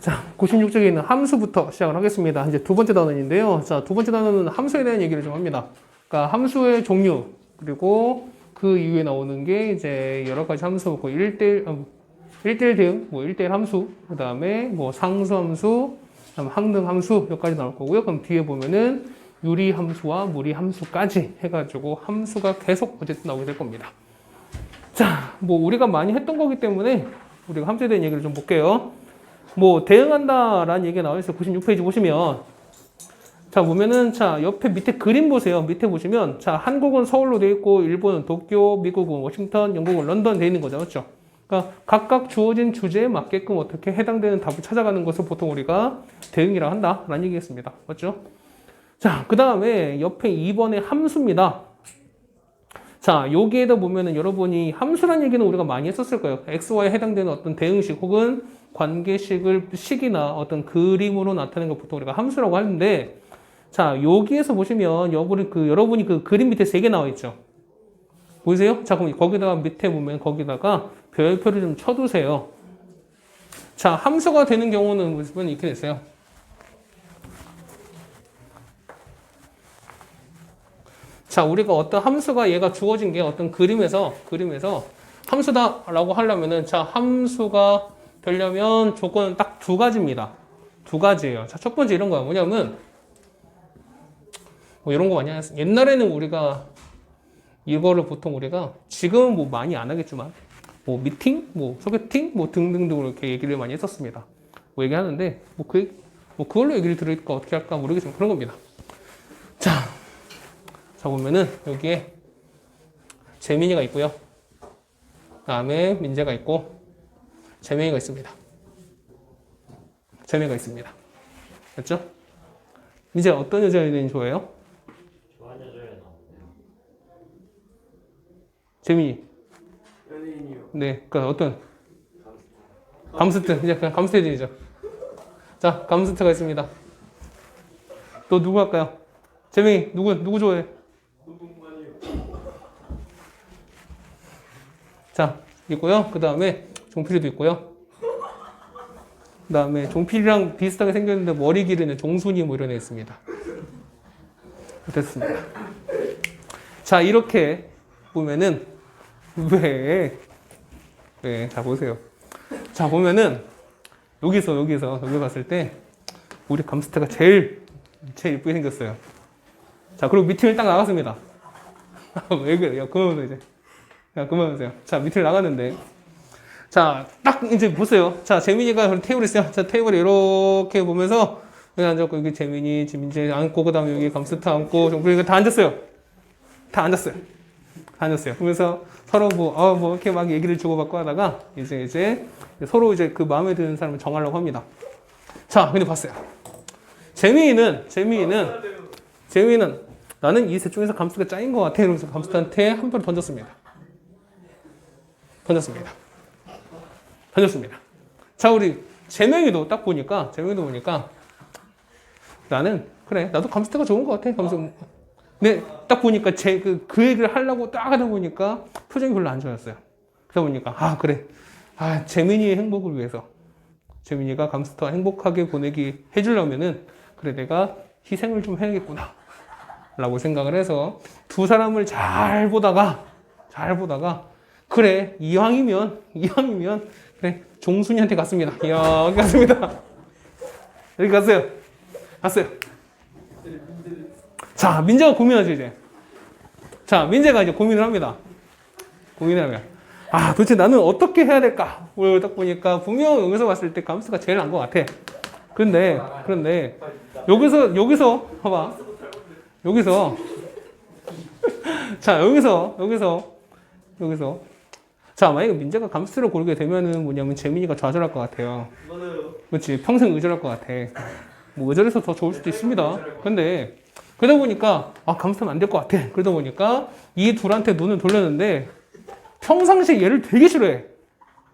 자, 96쪽에 있는 함수부터 시작을 하겠습니다. 이제 두 번째 단원인데요. 자, 두 번째 단원은 함수에 대한 얘기를 좀 합니다. 그러니까 함수의 종류, 그리고 그 이후에 나오는 게 이제 여러 가지 함수, 그 1대1 대응, 뭐 1대1 함수, 그 다음에 뭐 상수 함수, 그다음 항등 함수 여기까지 나올 거고요. 그럼 뒤에 보면은 유리 함수와 무리 함수까지 해가지고 함수가 계속 어쨌든 나오게 될 겁니다. 자, 뭐 우리가 많이 했던 거기 때문에 우리가 함수에 대한 얘기를 좀 볼게요. 뭐 대응한다라는 얘기가 나와 있어요. 96페이지 보시면 자 보면은 자 옆에 밑에 그림 보세요. 밑에 보시면 자 한국은 서울로 돼 있고 일본은 도쿄, 미국은 워싱턴, 영국은 런던 돼 있는 거죠. 그렇죠? 그러니까 각각 주어진 주제에 맞게끔 어떻게 해당되는 답을 찾아가는 것을 보통 우리가 대응이라 한다라는 얘기겠습니다. 맞죠? 자, 그 다음에 옆에 2번의 함수입니다. 자, 여기에다 보면은 여러분이 함수란 얘기는 우리가 많이 했었을 거예요. XY에 해당되는 어떤 대응식 혹은 관계식을 식이나 어떤 그림으로 나타내는 걸 보통 우리가 함수라고 하는데 자, 여기에서 보시면 여러분이 그 그림 밑에 3개 나와 있죠. 보이세요? 자, 그럼 거기다가 밑에 보면 거기다가 별표를 좀 쳐두세요. 자, 함수가 되는 경우는 무슨 이렇게 됐어요. 자, 우리가 어떤 함수가 얘가 주어진 게 어떤 그림에서 함수다라고 하려면은 자, 함수가 되려면 조건은 딱 2가지입니다. 2가지예요. 자, 첫 번째 이런 거야. 뭐냐면 뭐 이런 거 많이 했어요. 옛날에는 우리가 이거를 보통 우리가 지금은 뭐 많이 안 하겠지만 뭐 미팅, 뭐 소개팅, 뭐 등등등 이렇게 얘기를 많이 했었습니다. 뭐 얘기하는데 뭐 그걸로 얘기를 들을까 어떻게 할까 모르겠지만 그런 겁니다. 자 보면은 여기에 재민이가 있고요. 그다음에 민재가 있고 재명이가 있습니다. 재명이가 있습니다. 맞죠? 민재가 어떤 여자애들이 좋아해요? 좋아하는 여자애 나오네요. 재민이. 연예인이요. 네, 그 어떤? 감스트. 이제 그냥 감스트들이죠. 자, 감스트가 있습니다. 또 누구 할까요? 재명이 누구 좋아해? 누군가요? 자, 있고요. 그 다음에 종필이도 있고요. 그 다음에 종필이랑 비슷하게 생겼는데 머리 기르는 종순이 뭐 이런 애 있습니다. 됐습니다. 자, 이렇게 보면은 왜? 자, 보세요. 자, 보면은 여기 봤을 때 우리 감스트가 제일 예쁘게 생겼어요. 자, 그리고 밑을 딱 나갔습니다. 왜 그래요? 그만하세요, 이제. 야, 그만하세요. 자, 밑을 나갔는데. 자, 딱 이제 보세요. 자, 재민이가 테이블 있어요. 자, 테이블에 이렇게 보면서 여기 앉았고, 여기 재민이, 민재 앉고, 그 다음에 여기 감스트 앉고, 정필이가 다 앉았어요. 다 앉았어요. 그러면서 서로 뭐 이렇게 막 얘기를 주고받고 하다가 이제 서로 이제 그 마음에 드는 사람을 정하려고 합니다. 자, 근데 봤어요. 재민이는 나는 이 셋 중에서 감스트가 짱인 것 같아. 이러면서 감스트한테 한 표를 던졌습니다. 자, 우리 재명이도 보니까 나도 감스트가 좋은 것 같아. 근데 딱 보니까 그 얘기를 하려고 딱 하다 보니까 표정이 별로 안 좋았어요. 그러다 보니까 그래. 재민이의 행복을 위해서 재민이가 감스트와 행복하게 보내기 해주려면은 그래 내가 희생을 좀 해야겠구나 라고 생각을 해서 두 사람을 잘 보다가 그래 이왕이면 그래 종순이한테 갔습니다. 이야 여기 갔습니다. 여기 갔어요. 자, 민재가 고민하죠, 이제. 자, 민재가 이제 고민을 합니다. 도대체 나는 어떻게 해야 될까? 딱 보니까 분명 여기서 봤을 때 감스트가 제일 나은 것 같아. 그런데 여기서 봐봐. 여기서 자, 만약에 민재가 감스트를 고르게 되면은 뭐냐면 재민이가 좌절할 것 같아요. 맞아요. 그렇지, 평생 의절할 것 같아. 뭐 의절해서 더 좋을 수도 있습니다. 근데 그러다 보니까 감스트는 안 될 것 같아. 그러다 보니까 이 둘한테 눈을 돌렸는데 평상시에 얘를 되게 싫어해.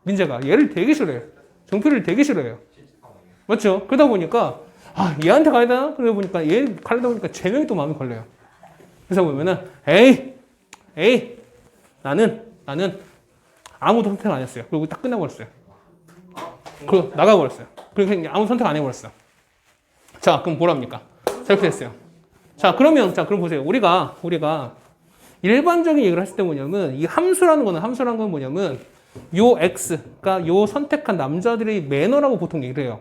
민재가 얘를 되게 싫어해. 정필이를 되게 싫어해요. 맞죠? 그러다 보니까 얘한테 가야 되나? 그러다 보니까 얘 가려다 보니까 재명이 또 마음이 걸려요. 그래서 보면은 에이 나는 아무도 선택 안 했어요. 그리고 딱 끝나버렸어요. 그리고 나가버렸어요. 그러니까 아무 선택 안 해버렸어. 자, 그럼 뭐랍니까? 자, 이렇게 됐어요. 자, 그러면, 자, 그럼 보세요. 우리가 일반적인 얘기를 했을 때 뭐냐면, 이 함수라는 건 뭐냐면, 요 X가 요 선택한 남자들의 매너라고 보통 얘기를 해요.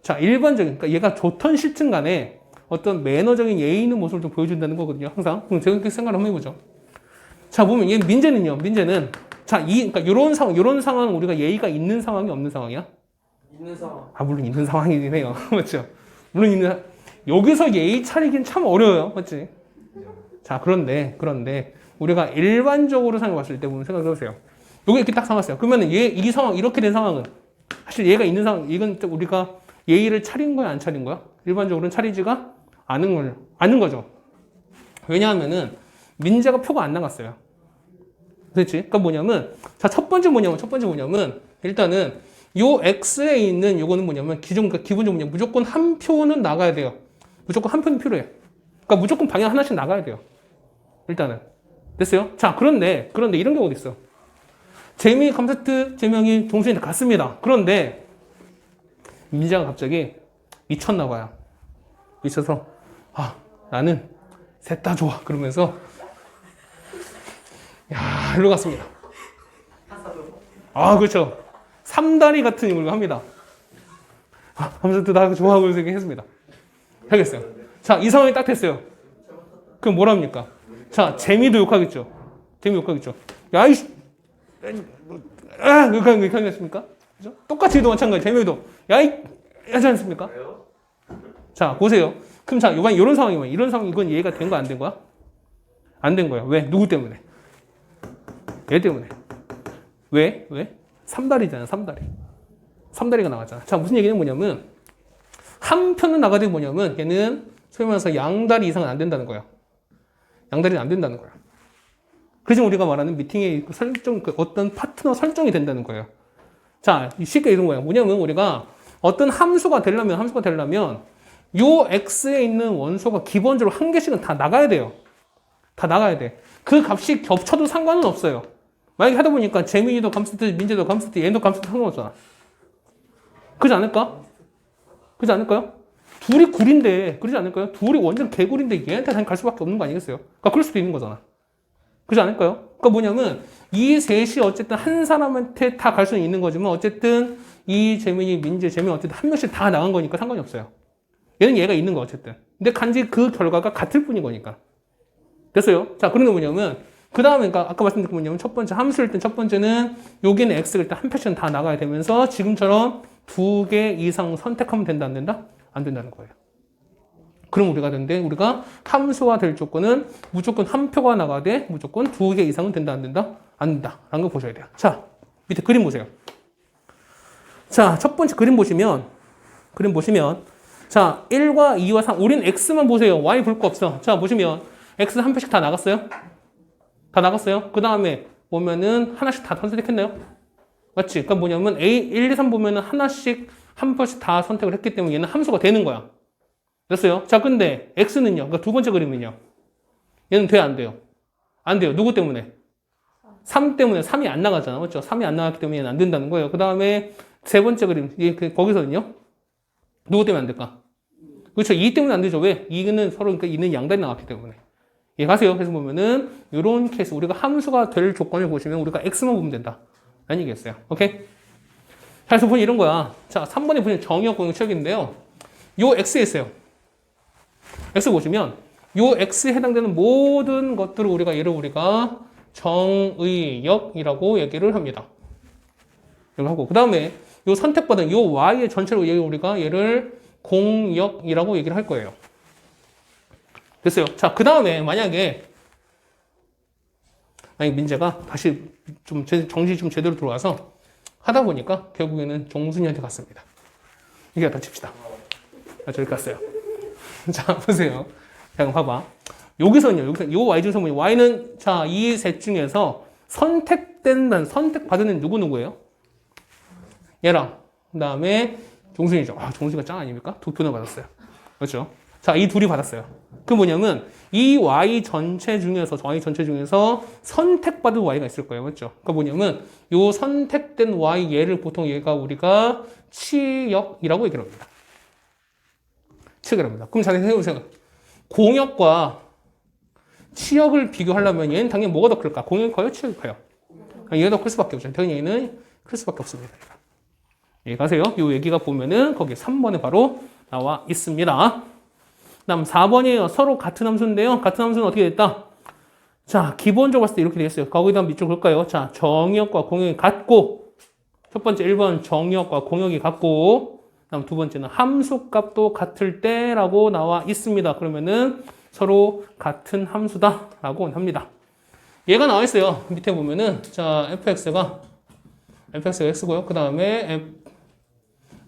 자, 일반적인, 그러니까 얘가 좋든 싫든 간에 어떤 매너적인 예의 있는 모습을 좀 보여준다는 거거든요. 항상. 그럼 제가 이렇게 생각을 한번 해보죠. 자, 보면 얘 민재는, 자, 그러니까 요런 상황은 우리가 예의가 있는 상황이 없는 상황이야? 있는 상황. 아, 물론 있는 상황이긴 해요. 맞죠? 물론 여기서 예의 차리긴 참 어려워요. 맞지? 자, 그런데, 우리가 일반적으로 생각해 봤을 때 보면 생각해 보세요. 여기 이렇게 딱 상황했어요. 그러면 이 상황, 이렇게 된 상황은, 사실 얘가 있는 상황, 이건 우리가 예의를 차린 거야, 안 차린 거야? 일반적으로는 차리지가 않은 거죠. 왜냐하면은, 민재가 표가 안 나갔어요. 그렇지? 그러니까 뭐냐면, 자, 첫 번째 뭐냐면, 일단은, 요 X에 있는 요거는 뭐냐면, 기본적으로 뭐냐면, 무조건 한 표는 나가야 돼요. 무조건 한 표는 필요해. 그러니까 무조건 방향 하나씩 나가야 돼요. 일단은. 됐어요? 자, 그런데 이런 경우도 있어. 재미 감세트 제명이 동순이한테 갔습니다. 그런데, 민재가 갑자기 미쳤나 봐요. 미쳐서, 아, 나는 셋 다 좋아. 그러면서, 야, 일로 갔습니다. 아, 그렇죠. 삼다리 같은 인물을 합니다. 아, 감세트 나 좋아하고 이렇게 했습니다. 알겠어요. 자, 이 상황이 딱 됐어요. 그럼 뭐랍니까? 자, 재미도 욕하겠죠. 야, 이씨! 그렇게 하겠습니까? 그죠? 똑같이 도 마찬가지. 재미도. 야, 하지 않습니까? 자, 보세요. 그럼 자, 이런 상황이면, 이건 이해가 된 거야, 안 된 거야? 안 된 거야. 왜? 누구 때문에? 얘 때문에. 왜? 삼다리잖아, 삼다리가 나왔잖아. 자, 무슨 얘기는 뭐냐면, 한 편은 나가야 되는 뭐냐면, 얘는 소위 말해서 양다리 이상은 안 된다는 거야. 양다리는 안 된다는 거야. 그래서 우리가 말하는 미팅의 어떤 파트너 설정이 된다는 거예요. 자, 쉽게 이런 거예요. 뭐냐면 우리가 어떤 함수가 되려면 요 X에 있는 원소가 기본적으로 한 개씩은 다 나가야 돼요. 다 나가야 돼. 그 값이 겹쳐도 상관은 없어요. 만약에 하다 보니까 재민이도 감스트, 민재도 감스트, 얘도 감스트 상관없잖아. 그러지 않을까요? 둘이 굴인데, 그러지 않을까요? 둘이 완전 개굴인데 얘한테 갈 수밖에 없는 거 아니겠어요? 그러니까 그럴 수도 있는 거잖아. 그러지 않을까요? 그러니까 뭐냐면 이 셋이 어쨌든 한 사람한테 다 갈 수는 있는 거지만 어쨌든 이 재민이, 민재, 재민 어쨌든 한 명씩 다 나간 거니까 상관이 없어요. 얘는 얘가 있는 거 어쨌든. 근데 간지 그 결과가 같을 뿐인 거니까. 됐어요? 자, 그런 게 뭐냐면 그 다음에 그러니까 아까 말씀드린 게 뭐냐면 첫 번째 함수일 땐 첫 번째는 여기는 x가 일단 한 표씩은 다 나가야 되면서 지금처럼 2개 이상 선택하면 된다 안 된다? 안 된다는 거예요. 그럼 우리가 함수화 될 조건은 무조건 한 표가 나가되 무조건 2개 이상은 된다 안 된다? 안 된다 라는 거 보셔야 돼요. 자, 밑에 그림 보세요. 자, 첫 번째 그림 보시면 자, 1과 2와 3 우린 x만 보세요. y 볼 거 없어. 자, 보시면 x 한 표씩 다 나갔어요? 다 나갔어요? 그 다음에 보면은 하나씩 다 선택했나요? 맞지? 그러니까 뭐냐면 A, 1, 2, 3 보면은 하나씩 한 표씩 다 선택을 했기 때문에 얘는 함수가 되는 거야. 됐어요? 자, 근데 X는요? 그러니까 두 번째 그림은요? 얘는 돼요, 안 돼요? 안 돼요. 누구 때문에? 3 때문에 3이 안 나가잖아. 맞죠? 3이 안 나갔기 때문에 얘는 안 된다는 거예요. 그 다음에 세 번째 그림. 거기서는요? 누구 때문에 안 될까? 그렇죠. 2 때문에 안 되죠. 왜? 2는 서로, 그러니까 2는 양다리 나갔기 때문에. 이해가세요? 그래서 보면은, 이런 케이스, 우리가 함수가 될 조건을 보시면 우리가 X만 보면 된다. 라는 얘기였어요. 오케이? 자, 그래서 보니 이런 거야. 자, 3번에 보면 정의역 공역인데요. 요 X에 있어요. X 보시면, 요 X에 해당되는 모든 것들을 우리가 정의역이라고 얘기를 합니다. 이걸 하고, 그 다음에 요 선택받은 요 Y의 전체로 우리가 얘를 공역이라고 얘기를 할 거예요. 됐어요. 자, 그 다음에 만약에 민재가 다시 좀 정신이 좀 제대로 들어와서 하다 보니까 결국에는 종순이한테 갔습니다. 이게 다 칩시다. 저기 갔어요. 자, 보세요. 자, 봐봐. 여기서는요, 요 Y 중에서 뭐냐. Y는, 자, 이 셋 중에서 선택받은 애는 누구예요? 얘랑, 그 다음에 종순이죠. 아, 종순이가 짱 아닙니까? 2표나 받았어요. 그렇죠? 자, 이 둘이 받았어요. 그 뭐냐면 이 y 전체 중에서 선택받은 y가 있을 거예요. 맞죠? 그러니까 뭐냐면 요 선택된 y 얘를 보통 얘가 우리가 치역이라고 얘기를 합니다. 치역이랍니다. 그럼 잘 생각해보세요. 공역과 치역을 비교하려면 얘는 당연히 뭐가 더 클까? 공역이 커요? 치역이 커요? 얘가 더 클 수밖에 없죠. 당연히 얘는 클 수밖에 없습니다. 이해가세요? 이 얘기가 보면은 거기 3번에 바로 나와 있습니다. 다음 4번이에요. 서로 같은 함수인데요. 같은 함수는 어떻게 됐다? 자, 기본적으로 봤을 때 이렇게 되겠어요. 거기다 밑줄 볼까요? 자, 정역과 공역이 같고, 첫 번째 1번 정역과 공역이 같고, 다음 두 번째는 함수값도 같을 때라고 나와 있습니다. 그러면은 서로 같은 함수다라고 합니다. 얘가 나와 있어요. 밑에 보면은 자, fx가 x고요. 그 다음에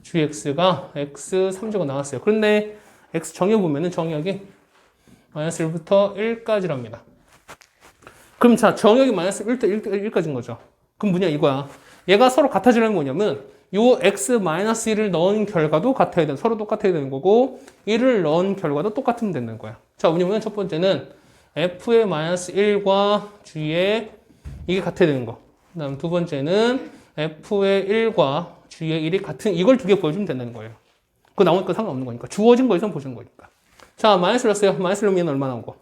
gx가 x3제곱 나왔어요. 그런데 x 정의 보면은 정의역이 마이너스 1부터 1까지랍니다. 그럼 자, 정의역이 마이너스 1부터 1까지인 거죠. 그럼 뭐냐 이거야. 얘가 서로 같아지려면 뭐냐면 요 x-1을 넣은 결과도 같아야 되는, 서로 똑같아야 되는 거고 1을 넣은 결과도 똑같으면 되는 거야. 자, 뭐냐면 첫 번째는 f의 마이너스 1과 g의 이게 같아야 되는 거. 그 다음 두 번째는 f의 1과 g의 1이 같은, 이걸 두 개 보여주면 된다는 거예요. 그거 나오니까 상관없는 거니까. 주어진 거에서 보시는 거니까. 자, 마이너스 넣었어요. 마이너스 넣으면 얼마 나오고?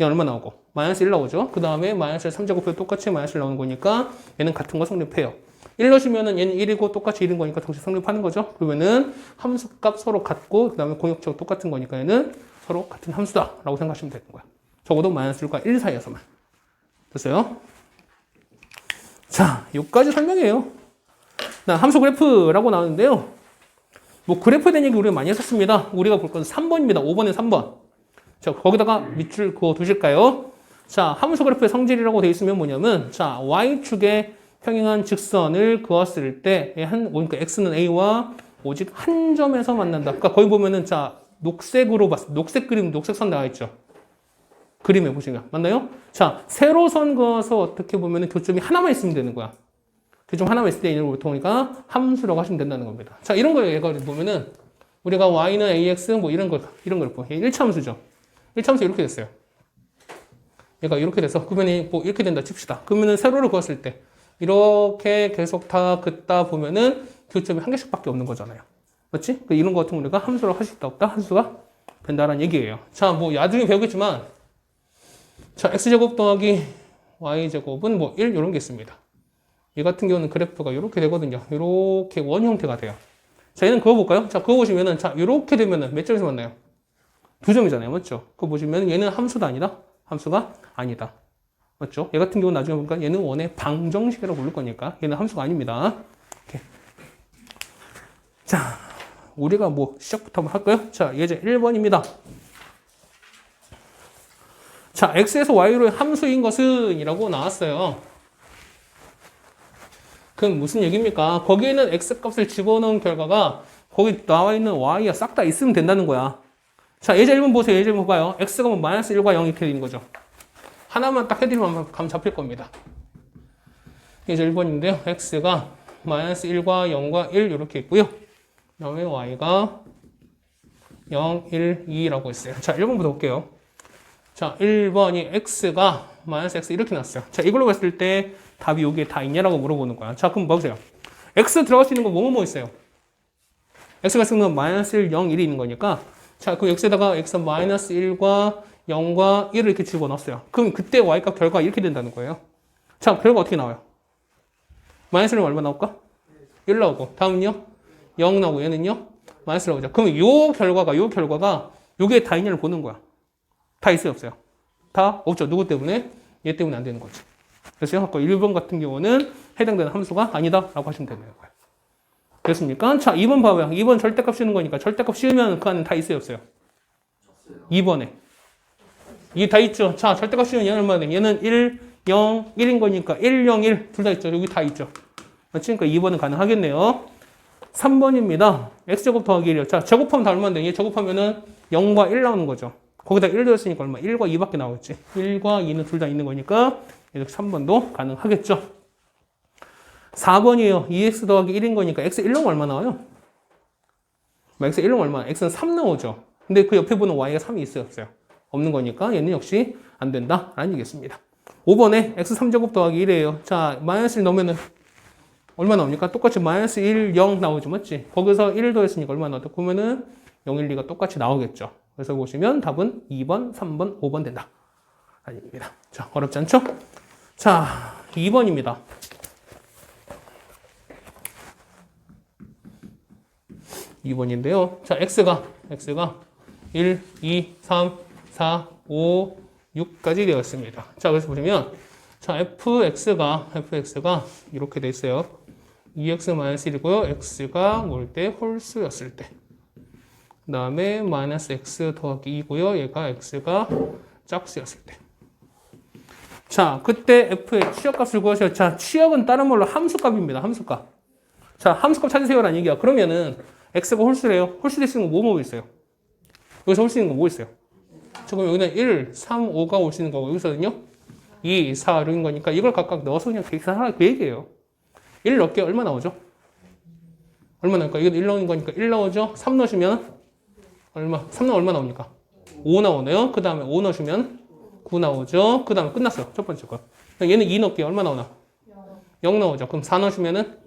얘는 얼마 나오고? 마이너스 1 나오죠. 그 다음에 마이너스 3제곱해 똑같이 마이너스 1 나오는 거니까 얘는 같은 거 성립해요. 1 넣으시면은 얘는 1이고 똑같이 1인 거니까 동시에 성립하는 거죠. 그러면은 함수값 서로 같고 그 다음에 공역적 똑같은 거니까 얘는 서로 같은 함수다 라고 생각하시면 되는 거야. 적어도 마이너스 1과 1 사이에서만. 됐어요? 자, 여기까지 설명이에요. 함수 그래프라고 나오는데요. 뭐 그래프에 대한 얘기 우리가 많이 했었습니다. 우리가 볼 건 3번입니다. 5번에 3번. 자, 거기다가 밑줄 그어 두실까요? 자, 함수 그래프의 성질이라고 되어 있으면 뭐냐면 자, y축에 평행한 직선을 그었을 때 그러니까 x는 a와 오직 한 점에서 만난다. 그러니까 거기 보면은 자, 녹색으로 봤을 때 녹색 그림, 녹색 선 나와 있죠. 그림에 보시면 맞나요? 자, 세로선 그어서 어떻게 보면은 교점이 하나만 있으면 되는 거야. 교점 하나만 있을 때 얘를 보통이니까 함수라고 하시면 된다는 겁니다. 자, 이런 거예요. 얘가 보면은 우리가 y는 ax 뭐 이런 거 보. 얘 1차 함수죠. 1차 함수 이렇게 됐어요. 얘가 이렇게 돼서 그러면 뭐 이렇게 된다 칩시다. 그러면은 세로를 그었을 때 이렇게 계속 다 긋다 보면은 교점이 한 개씩밖에 없는 거잖아요. 맞지? 이런 거 같은 거 우리가 함수로 할 수 있다 없다 함수가 된다라는 얘기예요. 자, 뭐 나중에 배우겠지만 자, x제곱 더하기 y제곱은 뭐 1 이런 게 있습니다. 이 같은 경우는 그래프가 이렇게 되거든요. 이렇게 원 형태가 돼요. 자, 얘는 그거 볼까요? 자, 그거 보시면은 자, 이렇게 되면은 몇 점에서 만나요? 2점이잖아요. 맞죠? 그거 보시면 얘는 함수가 아니다. 함수가 아니다. 맞죠? 얘 같은 경우는 나중에 보니까 얘는 원의 방정식이라고 부를 거니까 얘는 함수가 아닙니다. 이렇게. 자, 우리가 뭐 시작부터 한번 할까요? 자, 예제 1번입니다. 자, x에서 y로의 함수인 것은 이라고 나왔어요. 그럼 무슨 얘기입니까? 거기에는 x값을 집어넣은 결과가 거기 나와 있는 y가 싹 다 있으면 된다는 거야. 자, 예제 1번 보세요. 예제 1번 봐요. x가 뭐 마이너스 1과 0 이렇게 되는 거죠. 하나만 딱 해드리면 감 잡힐 겁니다. 예제 1번인데요. x가 마이너스 1과 0과 1 이렇게 있고요. 그 다음에 y가 0, 1, 2라고 있어요. 자, 1번부터 볼게요. 자, 1번이 x가 마이너스 x 이렇게 났어요. 자, 이걸로 봤을 때 답이 여기에 다 있냐라고 물어보는 거야. 자, 그럼 보세요. x 들어갈 수 있는 거 뭐 있어요? x가 쓰는 건 마이너스 1, 0, 1이 있는 거니까 자, 그 x에다가 x 마이너스 1과 0과 1을 이렇게 집어넣었어요. 그럼 그때 y값 결과가 이렇게 된다는 거예요. 자, 결과 어떻게 나와요? 마이너스 1은 얼마 나올까? 1 나오고 다음은요? 0 나오고 얘는요? 마이너스 나오죠. 그럼 요 결과가 요게 다 있냐를 보는 거야. 다 있어요, 없어요? 다 없죠. 누구 때문에? 얘 때문에 안 되는 거지. 그래서 아까 1번 같은 경우는 해당되는 함수가 아니다라고 하시면 되는 거예요. 됐습니까? 자, 2번 봐봐요. 2번 절대값 씌우는 거니까 절대값 씌우면 그 안에 다 있어요, 없어요? 2번에. 이게 다 있죠. 자, 절대값 씌우면 얘는 얼마나 돼? 얘는 1, 0, 1인 거니까 1, 0, 1 둘 다 있죠. 여기 다 있죠. 맞지? 그러니까 2번은 가능하겠네요. 3번입니다. x제곱 더하기 1이요. 자, 제곱하면 다 얼마인데? 얘 제곱하면은 0과 1 나오는 거죠. 거기다 1 더했으니까 얼마? 1과 2밖에 나오겠지. 1과 2는 둘 다 있는 거니까 이렇게 3번도 가능하겠죠. 4번이에요. 2x 더하기 1인 거니까 x 1 넣으면 얼마 나와요? x 1 넣으면 얼마? x는 3 나오죠. 근데 그 옆에 보는 y가 3이 있어요, 없어요? 없는 거니까 얘는 역시 안 된다라는 얘기겠습니다. 5번에 x3제곱 더하기 1이에요. 자, 마이너스 1 넣으면은 얼마 나옵니까? 똑같이 마이너스 1, 0 나오죠, 맞지? 거기서 1 더했으니까 얼마 나왔다? 그러면은 0, 1, 2가 똑같이 나오겠죠. 그래서 보시면 답은 2번, 3번, 5번 된다. 아닙니다. 자, 어렵지 않죠? 자, 2번입니다. 2번인데요. 자, x가 1, 2, 3, 4, 5, 6까지 되었습니다. 자, 그래서 보시면 자, fx가 이렇게 돼 있어요. 2x-1이고요. x가 뭘 때? 홀수였을 때. 그 다음에 마이너스 x 더하기 2고요. 얘가 x가 짝수였을 때. 자, 그때 f의 취역값을 구하셔요. 자, 취역은 다른 말로 함수값입니다. 함수값. 자, 함수값 찾으세요라는 얘기야. 그러면은 x가 홀수래요. 홀수 됐으면 뭐 있어요? 여기서 홀수 있는 거 뭐 있어요? 지금 여기는 1, 3, 5가 올 수 있는 거고 여기서는요 2, 4, 6인 거니까 이걸 각각 넣어서 그냥 계산하라 그 얘기예요. 1 넣을게 얼마 나오죠? 얼마 나올까? 이건 1 넣은 거니까 1 나오죠? 3 넣으시면 얼마? 3 넣으면 얼마 나옵니까? 5 나오네요. 그 다음에 5 넣으시면 9 나오죠. 그 다음에 끝났어요. 첫 번째 거. 얘는 2 넣을게 얼마 나오나? 0 나오죠. 그럼 4 넣으시면은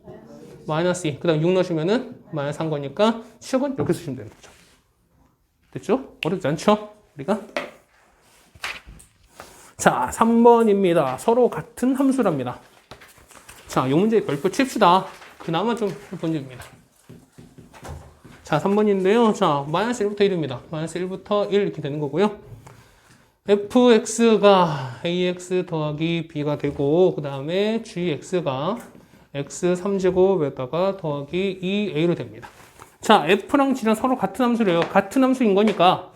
마이너스 2. 그 다음에 6 넣으시면은 마이너스 3 거니까 취역은 이렇게 쓰시면 되는 거죠. 됐죠? 어렵지 않죠? 우리가 자 3번입니다. 서로 같은 함수랍니다. 자, 이 문제 별표 칩시다. 그나마 좀 본적입니다. 자 3번인데요. 자 마이너스 1부터 1입니다. 마이너스 1부터 1 이렇게 되는 거고요. fx가 ax 더하기 b가 되고 그 다음에 gx가 x3제곱에다가 더하기 2a로 됩니다. 자 f랑 g랑 서로 같은 함수래요. 같은 함수인 거니까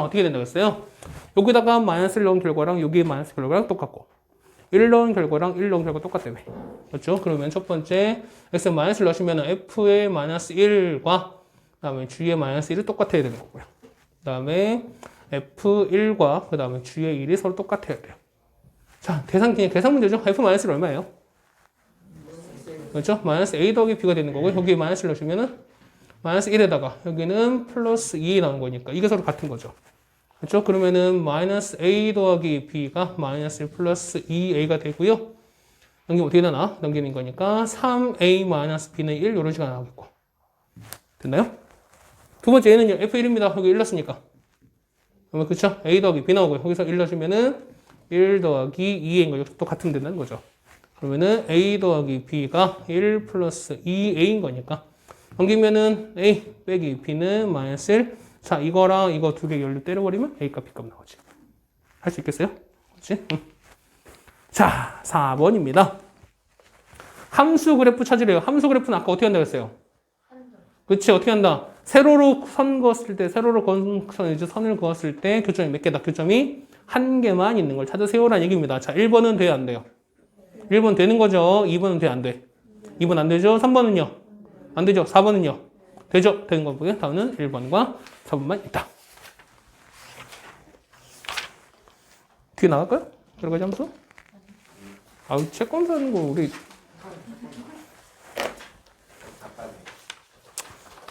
어떻게 된다고 했어요? 여기다가 마이너스를 넣은 결과랑 여기 마이너스 결과랑 똑같고 1 넣은 결과랑 1 넣은 결과 똑같다며. 그렇죠? 그러면 첫 번째 x 마이너스를 넣으시면 f의 마이너스 1과 그 다음에 g의 마이너스 1이 똑같아야 되는 거고요. 그 다음에 f1과 그 다음에 g의 1이 서로 똑같아야 돼요. 자, 그냥 계산 문제죠. f 마이너스 1 얼마예요? 그렇죠? 마이너스 a 더하기 b가 되는 거고 여기 마이너스를 넣으시면은 마이너스 1에다가 여기는 플러스 2 나온 거니까 이게 서로 같은 거죠. 그렇죠? 그러면은 마이너스 a 더하기 b가 마이너스 1 플러스 2a가 되고요. 넘기면 어떻게 되나? 넘기는 거니까 3a 마이너스 b는 1 이런 식으로 나오겠고. 됐나요? 두 번째 a는요. f1입니다. 여기 1 넣었으니까. 그러면 그쵸? a 더하기 b 나오고요. 거기서 1 넣으시면은 1 더하기 2a인 거죠. 또 같은 된다는 거죠. 그러면은 a 더하기 b가 1 플러스 2a인 거니까 넘기면은 a 빼기 b는 마이너스 1. 자, 이거랑 이거 두 개 연료 때려버리면 a 값, b 값 나오지. 할 수 있겠어요? 그렇지? 자, 4번입니다. 함수 그래프 찾으래요. 함수 그래프는 아까 어떻게 한다고 했어요? 그렇지, 어떻게 한다? 세로로 선 그었을 때, 선을 그었을 때 교점이 몇 개다? 교점이 한 개만 있는 걸 찾으세요라는 얘기입니다. 자, 1번은 돼요, 안 돼요? 1번 되는 거죠. 2번은 돼, 안 돼? 2번 안 되죠? 3번은요? 안 되죠? 4번은요? 되죠? 되는 거고요. 다음은 1번과 4번만 있다. 뒤에 나갈까요? 여러 가지 함수? 아우, 채권 사는 거 우리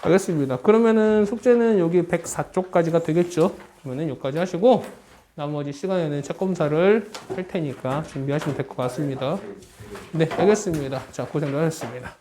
알겠습니다. 그러면은 숙제는 여기 104쪽까지가 되겠죠. 그러면은 여기까지 하시고 나머지 시간에는 책 검사를 할 테니까 준비하시면 될 것 같습니다. 네, 알겠습니다. 자, 고생들 하셨습니다.